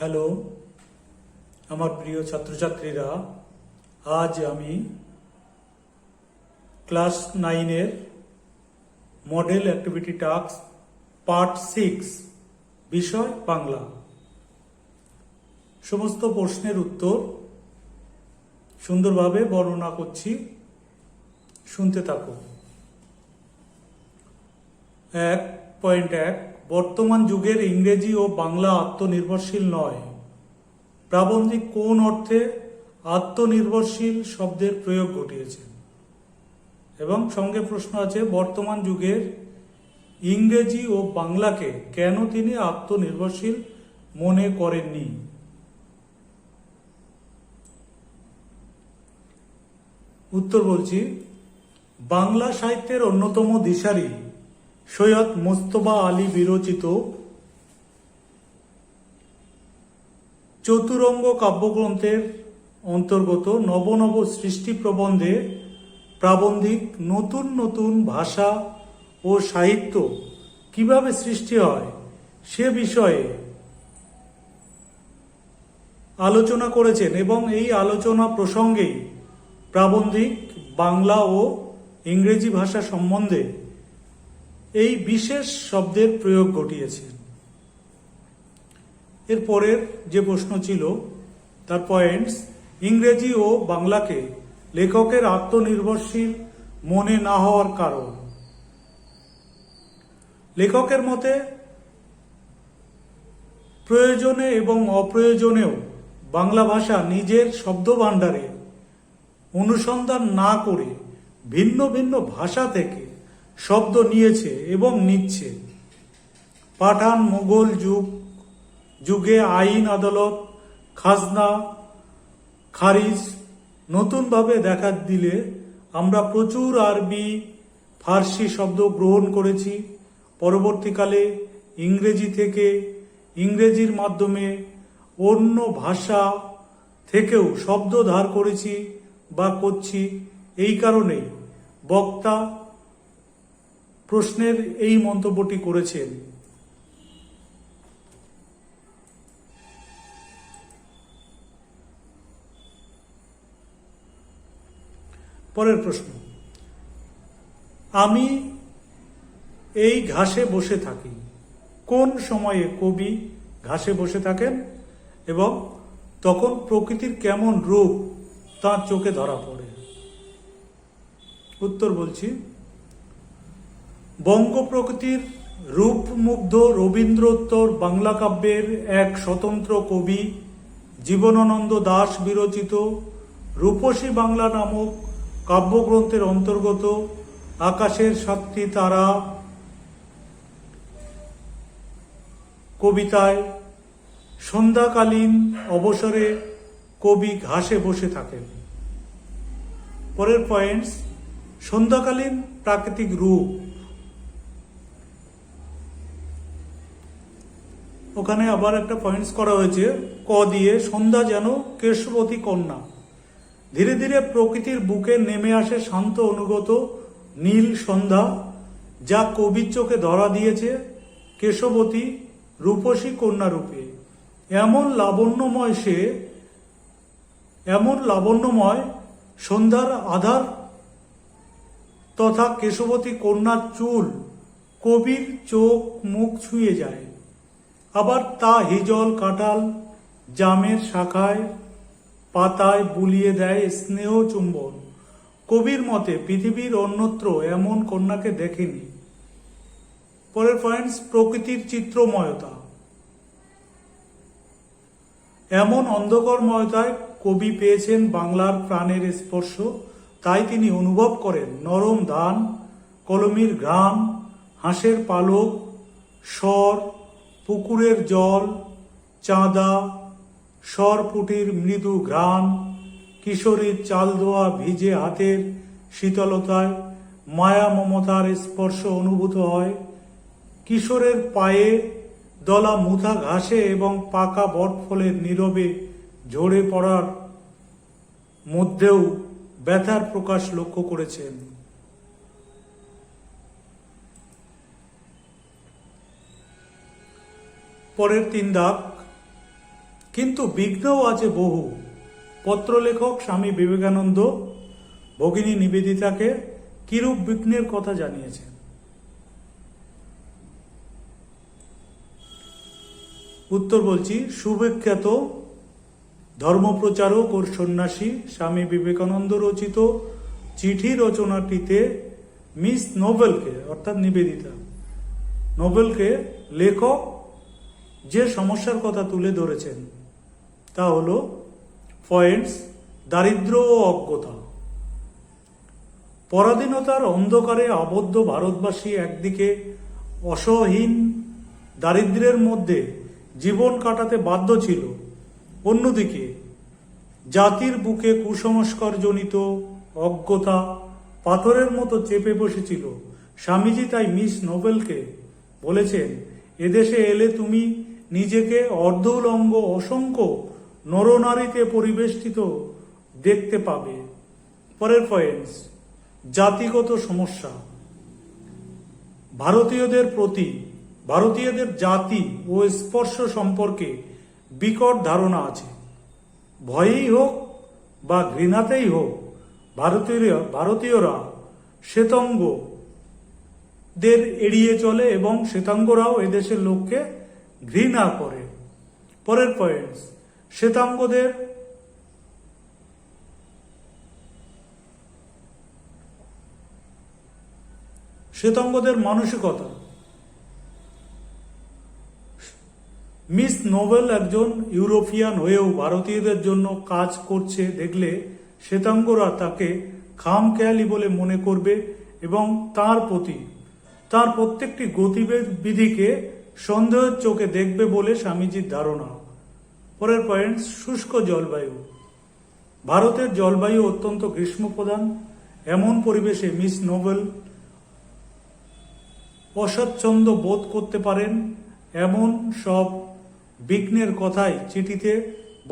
Hello আমার প্রিয় ছাত্রছাত্রীরা, আজ আমি ক্লাস 9-এর মডেল অ্যাক্টিভিটি টাস্ক পার্ট 6 বিষয় বাংলা সমস্ত প্রশ্নের উত্তর সুন্দরভাবে বর্ণনা করছি, শুনতে থাকো। 1.1 বর্তমান যুগের ইংরেজি ও বাংলা আত্মনির্ভরশীল নয়। প্রাবন্ধিক কোন অর্থে আত্মনির্ভরশীল শব্দের প্রয়োগ ঘটিয়েছেন? এবং সঙ্গে প্রশ্ন আছে, বর্তমান যুগের ইংরেজি ও বাংলাকে কেন তিনি আত্মনির্ভরশীল মনে করেননি? উত্তর বলছি, বাংলা সাহিত্যের অন্যতম দিশারি সৈয়দ মোস্তফা আলী বিরচিত চতুরঙ্গ কাব্যগ্রন্থের অন্তর্গত নব নব সৃষ্টি প্রবন্ধে প্রাবন্ধিক নতুন নতুন ভাষা ও সাহিত্য কিভাবে সৃষ্টি হয় সে বিষয়ে আলোচনা করেছেন এবং এই আলোচনা প্রসঙ্গেই প্রাবন্ধিক বাংলা ও ইংরেজি ভাষা সম্বন্ধে এই বিশেষ শব্দের প্রয়োগ ঘটিয়েছেন। এর পরের যে প্রশ্ন ছিল তার পয়েন্টস, ইংরেজি ও বাংলাকে লেখকের আত্মনির্ভরশীল মনে না হওয়ার কারণ। লেখকের মতে প্রয়োজনে এবং অপ্রয়োজনেও বাংলা ভাষা নিজের শব্দভাণ্ডারে অনুসন্ধান না করে ভিন্ন ভিন্ন ভাষা থেকে শব্দ নিয়েছে এবং নিচ্ছে। পাঠান মুঘল যুগে আইন আদালত খাজনা খারিজ নতুনভাবে দেখা দিলে আমরা প্রচুর আরবি ফার্সি শব্দ গ্রহণ করেছি। পরবর্তীকালে ইংরেজি থেকে ইংরেজির মাধ্যমে অন্য ভাষা থেকেও শব্দ ধার করেছি বা করছি। এই কারণেই বক্তা প্রশ্নের এই মন্তব্যটি করেছেন। পরের প্রশ্ন, আমি এই ঘাসে বসে থাকি। কোন সময়ে কবি ঘাসে বসে থাকেন এবং তখন প্রকৃতির কেমন রূপ তাঁর চোখে ধরা পড়ে? উত্তর বলছি, বঙ্গ প্রকৃতির রূপমুগ্ধ রবীন্দ্রোত্তর বাংলা কাব্যের এক স্বতন্ত্র কবি জীবনানন্দ দাশ বিরচিত রূপসী বাংলা নামক কাব্যগ্রন্থের অন্তর্গত আকাশের 7টি তারা কবিতায় সন্ধ্যাকালীন অবসরে কবি ঘাসে বসে থাকেন। পরের পয়েন্টস, সন্ধ্যাকালীন প্রাকৃতিক রূপ। ওখানে আবার একটা পয়েন্টস করা হয়েছে ক দিয়ে, সন্ধ্যা যেন কেশবতী কন্যা। ধীরে ধীরে প্রকৃতির বুকে নেমে আসে শান্ত অনুগত নীল সন্ধ্যা, যা কবির চোখে ধরা দিয়েছে কেশবতী রূপসী কন্যা রূপে। এমন লাবণ্যময় সন্ধ্যার আধার তথা কেশবতী কন্যার চুল কবির চোখ মুখ ছুঁয়ে যায়। আবার তা হিজল কাঁঠাল জামের শাখায় পাতায় বুলিয়ে দেয় স্নেহ চুম্বন। কবির মতে পৃথিবীর অন্যত্র এমন কন্যাকে দেখেনি। পরের পয়েন্টস, প্রকৃতির চিত্রময়তা। এমন অন্ধকারময়তায় কবি পেয়েছেন বাংলার প্রাণের স্পর্শ। তাই তিনি অনুভব করেন নরম ধান, কলমির ঘ্রাণ, হাঁসের পালক, স্বর, পুকুরের জল, চাঁদা, সরপুটির মৃদু ঘ্রাণ, কিশোরীর চাল ধোয়া ভিজে হাতের শীতলতায় মায়া মমতার স্পর্শ অনুভূত হয়। কিশোরের পায়ে দলা মুথা ঘাসে এবং পাকা বটফলের নীরবে ঝরে পড়ার মধ্যেও ব্যথার প্রকাশ লক্ষ্য করেছেন। পরের 3 দাগ, কিন্তু বিঘ্নও আছে বহু। পত্রলেখক স্বামী বিবেকানন্দ ভগিনী নিবেদিতাকে কিরূপ বিঘ্নের কথা জানিয়েছেন। উত্তর বলছি, সুবিখ্যাত ধর্মপ্রচারক ও সন্ন্যাসী স্বামী বিবেকানন্দ রচিত চিঠি রচনাটিতে মিস নোবেলকে অর্থাৎ নিবেদিতা নোবেলকে লেখক যে সমস্যার কথা তুলে ধরেছেন তা হল পয়েন্টস, দারিদ্র্য ও অজ্ঞতা। পরাধীনতার অন্ধকারে আবদ্ধ ভারতবাসী একদিকে অসহীন দারিদ্র্যের মধ্যে জীবন কাটাতে বাধ্য ছিল, অন্যদিকে জাতির বুকে কুসংস্কারজনিত অজ্ঞতা পাথরের মতো চেপে বসেছিল। স্বামীজি তাই মিস নোবেলকে বলেছেন, এদেশে এলে তুমি নিজেকে অর্ধউলঙ্গ অসংখ্য নরনারীতে পরিবেষ্টিত দেখতে পাবে। পরের পয়েন্টস, জাতিগত সমস্যা। ভারতীয়দের জাতি ও স্পর্শ সম্পর্কে বিকট ধারণা আছে। ভয়েই হোক বা ঘৃণাতেই হোক ভারতীয়রা শ্বেতাঙ্গদের এড়িয়ে চলে এবং শ্বেতাঙ্গরাও এদেশের লোককে ঘৃণা করে। পরের পয়েন্টস, শ্বেতাঙ্গদের মানসিকতা। মিস নোবেল একজন ইউরোপিয়ান হয়েও ভারতীয়দের জন্য কাজ করছে দেখলে শ্বেতাঙ্গরা তাকে খামখেয়ালি বলে মনে করবে এবং তার প্রতি তার প্রত্যেকটি গতিবিধিকে সন্দেহের চোখে দেখবে বলে স্বামীজির ধারণা। পরের পয়েন্ট, শুষ্ক জলবায়ু। ভারতের জলবায়ু অত্যন্ত গ্রীষ্মপ্রধান। এমন পরিবেশে মিস নোবেল অস্বচ্ছন্দ বোধ করতে পারেন। এমন সব বিঘ্নের কথাই চিঠিতে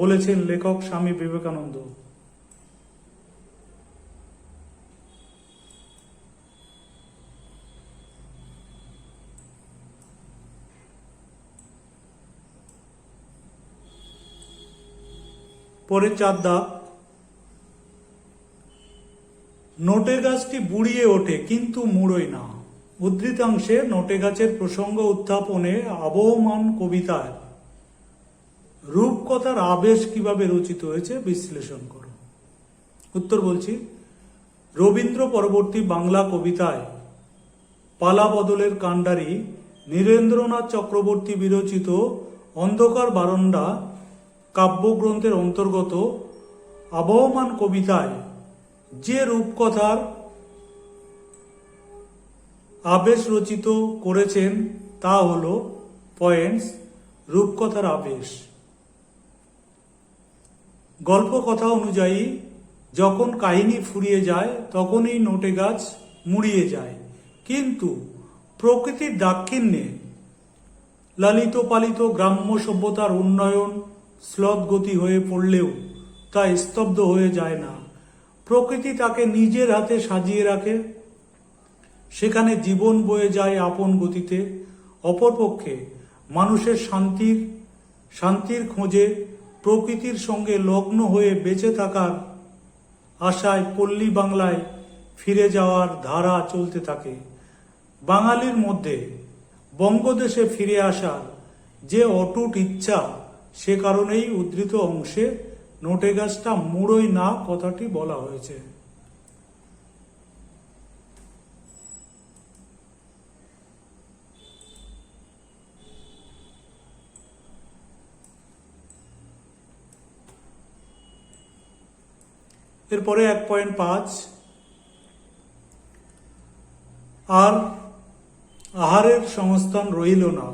বলেছেন লেখক স্বামী বিবেকানন্দ। পরে 4 দাগ, নোটে গাছটি বুড়িয়ে ওঠে কিন্তু মুড়োয় না। উদ্ধৃতাংশে নোটে গাছের প্রসঙ্গ উত্থাপনে আবহমান কবিতায় রূপকথার আবেশ কিভাবে রচিত হয়েছে বিশ্লেষণ করো। উত্তর বলছি, রবীন্দ্র পরবর্তী বাংলা কবিতায় পালা বদলের কাণ্ডারি নীরেন্দ্রনাথ চক্রবর্তী বিরচিত অন্ধকার বারান্দা কাব্যগ্রন্থের অন্তর্গত আবহমান কবিতায় যে রূপকথার আবেশ রচিত করেছেন তা হল পয়েন্টস, রূপকথার আবেশ। গল্প কথা অনুযায়ী যখন কাহিনী ফুরিয়ে যায় তখনই নোটে গাছ মুড়িয়ে যায়, কিন্তু প্রকৃতির দাক্ষিণ্যে লালিত পালিত গ্রাম্য সভ্যতার উন্নয়ন শ্লথগতি হয়ে পড়লেও তা স্তব্ধ হয়ে যায় না। প্রকৃতি তাকে নিজের হাতে সাজিয়ে রাখে, সেখানে জীবন বয়ে যায় আপন গতিতে। অপরপক্ষে মানুষের শান্তির খোঁজে প্রকৃতির সঙ্গে লগ্ন হয়ে বেঁচে থাকার আশায় পল্লী বাংলায় ফিরে যাওয়ার ধারা চলতে থাকে। বাঙালির মধ্যে বঙ্গদেশে ফিরে আসার যে অটুট ইচ্ছা, সে কারণেই উদ্ধৃত অংশে নোটে গাছটা মুড়োয় না কথাটি বলা হয়েছে। এরপরে 1.5, আর আহারের সংস্থান রইল না।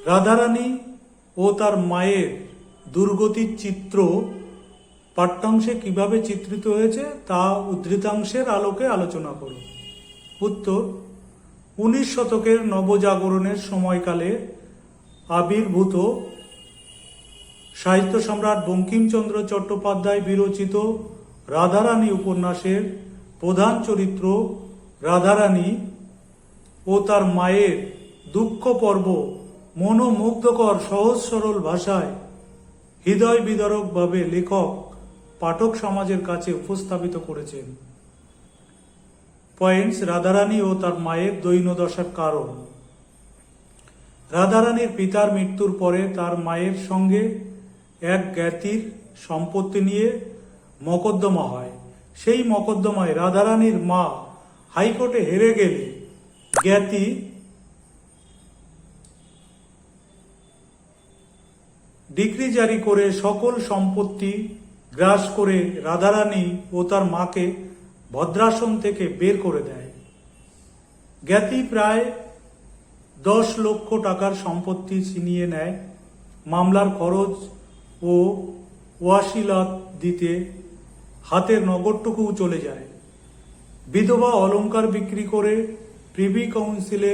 রাধারানী ও তার মায়ের দুর্গতির চিত্র পাঠ্যাংশে কিভাবে চিত্রিত হয়েছে তা উদ্ধৃতাংশের আলোকে আলোচনা করুন। উত্তর, 19 শতকের নবজাগরণের সময়কালে আবির্ভূত সাহিত্য সম্রাট বঙ্কিমচন্দ্র চট্টোপাধ্যায় বিরচিত রাধারানী উপন্যাসের প্রধান চরিত্র রাধারানী ও তার মায়ের দুঃখ পর্ব মনোমুগ্ধকর সহজ সরল ভাষায় হৃদয় বিদারকভাবে লেখক পাঠক সমাজের কাছে উপস্থাপিত করেছেন। পয়েন্টস, রাধারানী ও তার মায়ের দৈন্যদশার কারণ। রাধারানীর পিতার মৃত্যুর পরে তার মায়ের সঙ্গে এক জ্ঞাতির সম্পত্তি নিয়ে মকদ্দমা হয়। সেই মকদ্দমায় রাধারানীর মা হাইকোর্টে হেরে গেলে জ্ঞাতি ডিক্রি জারি করে সকল সম্পত্তি গ্রাস করে রাধারানী ও তার মাকে ভদ্রাসন থেকে বের করে দেয়। জ্ঞাতি প্রায় 10 লক্ষ টাকার সম্পত্তি ছিনিয়ে নেয়। মামলার খরচ ও ওয়াসিলাত দিতে হাতের নগদটুকুও চলে যায়। বিধবা অলংকার বিক্রি করে প্রিভি কাউন্সিলে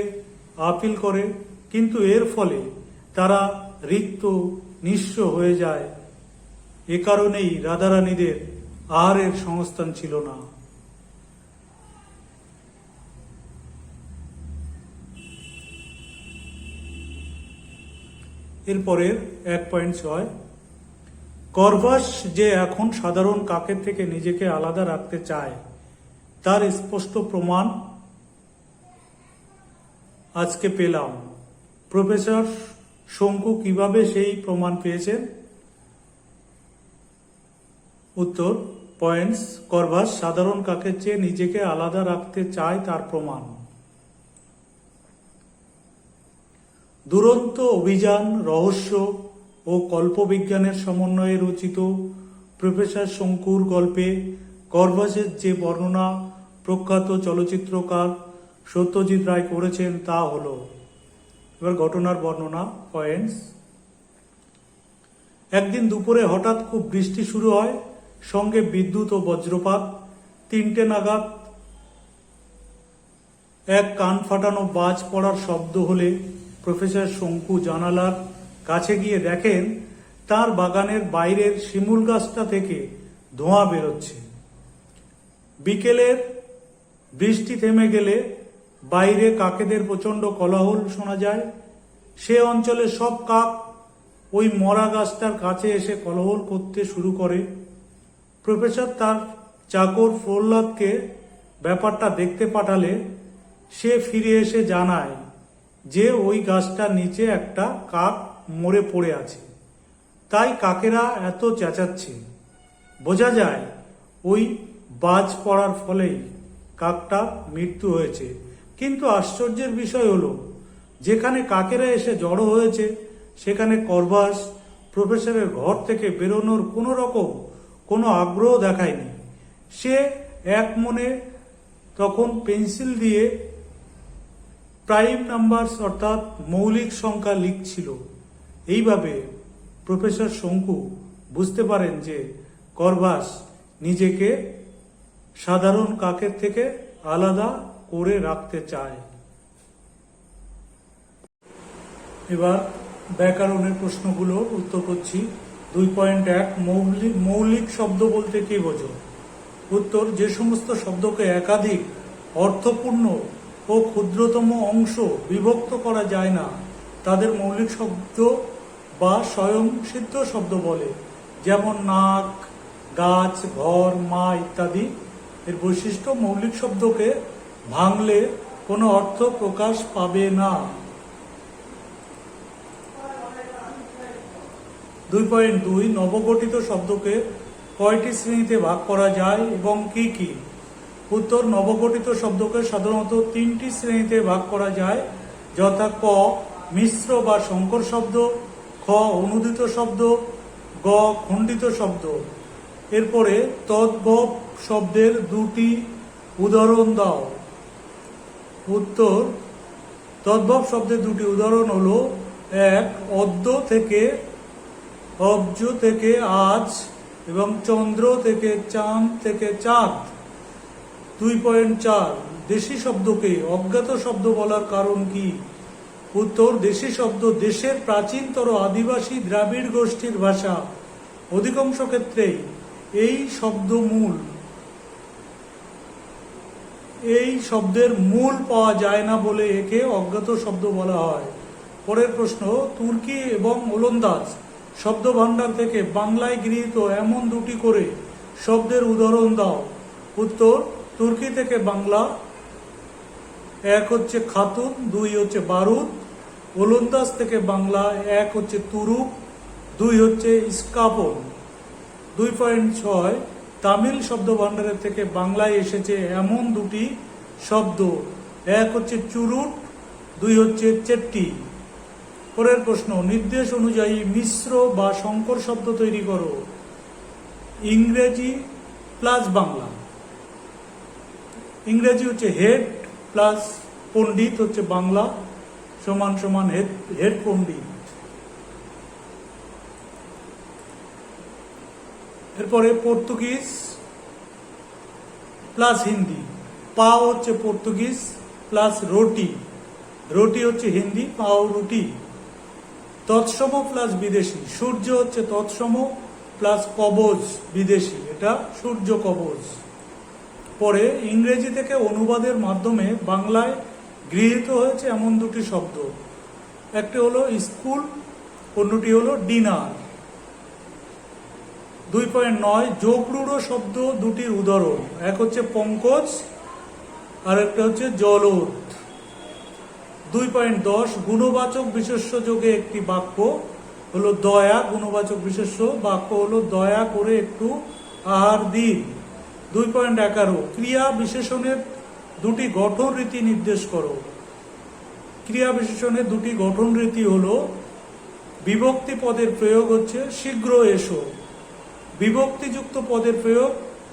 আপিল করে, কিন্তু এর ফলে তারা রিক্ত নিঃস্ব হয়ে যায়। এ কারণেই রাধারানীদের আহারের সংস্থান ছিল না। এরপরের 1.6, করভাস যে এখন সাধারণ কাকের থেকে নিজেকে আলাদা রাখতে চায় তার স্পষ্ট প্রমাণ আজকে পেলাম। প্রফেসর শঙ্কু কিভাবে সেই প্রমাণ পেয়েছেন? উত্তর, পয়েন্টস, করভাস সাধারণ কাকের চেয়ে নিজেকে আলাদা রাখতে চায় তার প্রমাণ। দুরন্ত অভিযান, রহস্য ও কল্পবিজ্ঞানের সমন্বয়ে রচিত প্রফেসর শঙ্কুর গল্পে করভাসের যে বর্ণনা প্রখ্যাত চলচ্চিত্রকার সত্যজিৎ রায় করেছেন তা হল, এবার ঘটনার বর্ণনা। পয়েন্টস, একদিন দুপুরে হঠাৎ খুব বৃষ্টি শুরু হয়, সঙ্গে বিদ্যুৎ ও বজ্রপাত। 3টে নাগাদ এক কান ফাটানো বাজ পড়ার শব্দ হলে প্রফেসর শঙ্কু জানালার কাছে গিয়ে দেখেন তার বাগানের বাইরের শিমুল গাছটা থেকে ধোঁয়া বেরোচ্ছে। বিকেলের বৃষ্টি থেমে গেলে বাইরে কাকেদের প্রচণ্ড কোলাহল শোনা যায়। সে অঞ্চলে সব কাক ওই মরা গাছটার কাছে এসে কোলাহল করতে শুরু করে। প্রফেসর তার চাকর প্রহ্লাদকে ব্যাপারটা দেখতে পাঠালে সে ফিরে এসে জানায় যে ওই গাছটার নিচে একটা কাক মরে পড়ে আছে, তাই কাকেরা এত চেঁচাচ্ছে। বোঝা যায় ওই বাজ পড়ার ফলেই কাকটা মৃত্যু হয়েছে। কিন্তু আশ্চর্যের বিষয় হলো, যেখানে কাকেরা এসে জড়ো হয়েছে সেখানে করভাস প্রফেসরের ঘর থেকে বেরোনোর কোনো আগ্রহ দেখায়নি। সে এক মনে তখন পেন্সিল দিয়ে প্রাইম নাম্বারস অর্থাৎ মৌলিক সংখ্যা লিখছিল। এইভাবে প্রফেসর শঙ্কু বুঝতে পারেন যে করভাস নিজেকে সাধারণ কাকের থেকে আলাদা করে রাখতে চায়। এবার ব্যাকরণের প্রশ্নগুলোর উত্তর করছি। 2.1, মৌলিক শব্দ বলতে কি বোঝো? উত্তর, যে সমস্ত শব্দকে একাধিক অর্থপূর্ণ ও ক্ষুদ্রতম অংশ বিভক্ত করা যায় না তাদের মৌলিক শব্দ বা স্বয়ংসিদ্ধ শব্দ বলে, যেমন নাক, গাছ, ঘর, মা ইত্যাদি। এর বৈশিষ্ট্য, মৌলিক শব্দকে ভাঙলে কোনো অর্থ প্রকাশ পাবে না। 2.2, নবগঠিত শব্দকে কয়টি শ্রেণীতে ভাগ করা যায় এবং কি কি? উত্তর, নবগঠিত শব্দকে সাধারণত 3টি শ্রেণীতে ভাগ করা যায়, যথা ক মিশ্র বা সংকর শব্দ, খ অনুদিত শব্দ, গ খণ্ডিত শব্দ। এরপরে তদ্ভব শব্দের 2টি উদাহরণ দাও। উত্তর, তদ্ভব শব্দের 2টি উদাহরণ হলো, 1 অদ্য থেকে অব্জ থেকে আজ এবং চন্দ্র থেকে চাঁদ থেকে চাঁদ। 2.4, দেশি শব্দকে অজ্ঞাত শব্দ বলার কারণ কি? উত্তর, দেশি শব্দ দেশের প্রাচীনতর আদিবাসী দ্রাবিড় গোষ্ঠীর ভাষা। অধিকাংশ ক্ষেত্রেই এই শব্দের মূল পাওয়া যায় না বলে একে অজ্ঞাত শব্দ বলা হয়। পরের প্রশ্ন, তুর্কি এবং ওলন্দাজ শব্দ ভাণ্ডার থেকে বাংলায় গৃহীত এমন দুটি করে শব্দের উদাহরণ দাও। উত্তর, তুর্কি থেকে বাংলা, এক হচ্ছে খাতুন, দুই হচ্ছে বারুদ। ওলন্দাজ থেকে বাংলা, এক হচ্ছে তুরুপ, দুই হচ্ছে ইস্কাপন। 2.6 তামিল শব্দ ভাণ্ডারের থেকে বাংলায় এসেছে এমন দুটি শব্দ, এক হচ্ছে চুরুট, দুই হচ্ছে চেট্টি। পরের প্রশ্ন, নির্দেশ অনুযায়ী মিশ্র বা সংকর শব্দ তৈরি করো। ইংরেজি প্লাস বাংলা। ইংরেজি হচ্ছে হেড প্লাস পণ্ডিত হচ্ছে বাংলা, সমান সমান হেড পণ্ডিত। এরপরে পর্তুগিজ প্লাস হিন্দি। পাও হচ্ছে পর্তুগিজ প্লাস রুটি, রুটি হচ্ছে হিন্দি, পাও রুটি। তৎসম প্লাস বিদেশি, সূর্য হচ্ছে তৎসম প্লাস কবচ বিদেশি, এটা সূর্য কবচ। পরে ইংরেজি থেকে অনুবাদের মাধ্যমে বাংলায় গৃহীত হয়েছে এমন দুটি শব্দ, একটি হলো স্কুল, অন্যটি হলো ডিনার। 2.9 যোগরূঢ় শব্দ দুটির উদাহরণ, এক হচ্ছে পঙ্কজ আর একটা হচ্ছে জলদ। 2.10 গুণবাচক বিশেষ্য যোগে একটি বাক্য হলো দয়া, গুণবাচক বিশেষ্য বাক্য হলো দয়া করে একটু আহার দিন। 2.11 ক্রিয়া বিশেষণের দুটি গঠন রীতি নির্দেশ করো। ক্রিয়া বিশেষণের দুটি গঠন রীতি হলো, বিভক্তি পদের প্রয়োগ হচ্ছে শীঘ্র এসো, বিভক্তিযুক্ত পদের প্রয়োগ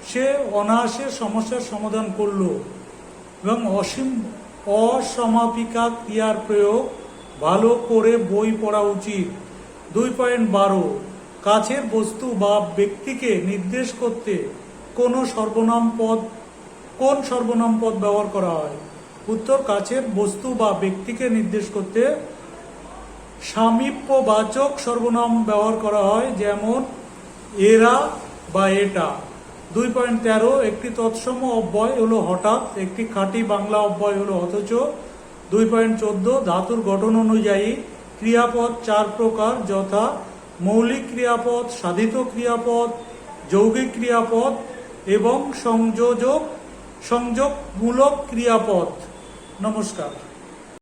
সে অনায়াসে সমস্যার সমাধান করলো, এবং অসমাপিকা ক্রিয়ার প্রয়োগ ভালো করে বই পড়া উচিত। 2.12 কাছের বস্তু বা ব্যক্তিকে নির্দেশ করতে কোন সর্বনাম পদ ব্যবহার করা হয়। উত্তর, কাছের বস্তু বা ব্যক্তিকে নির্দেশ করতে সামীপ্যবাচক সর্বনাম ব্যবহার করা হয়, যেমন এরা বা এটা। 2.13 একটি তৎসম অব্যয় হলো হঠাৎ, একটি খাঁটি বাংলা অব্যয় হলো অথচ। 2.14 ধাতুর গঠন অনুযায়ী ক্রিয়াপদ 4 প্রকার, যথা মৌলিক ক্রিয়াপদ, সাধিত ক্রিয়াপদ, যৌগিক ক্রিয়াপদ এবং সংযোগমূলক ক্রিয়াপদ। নমস্কার।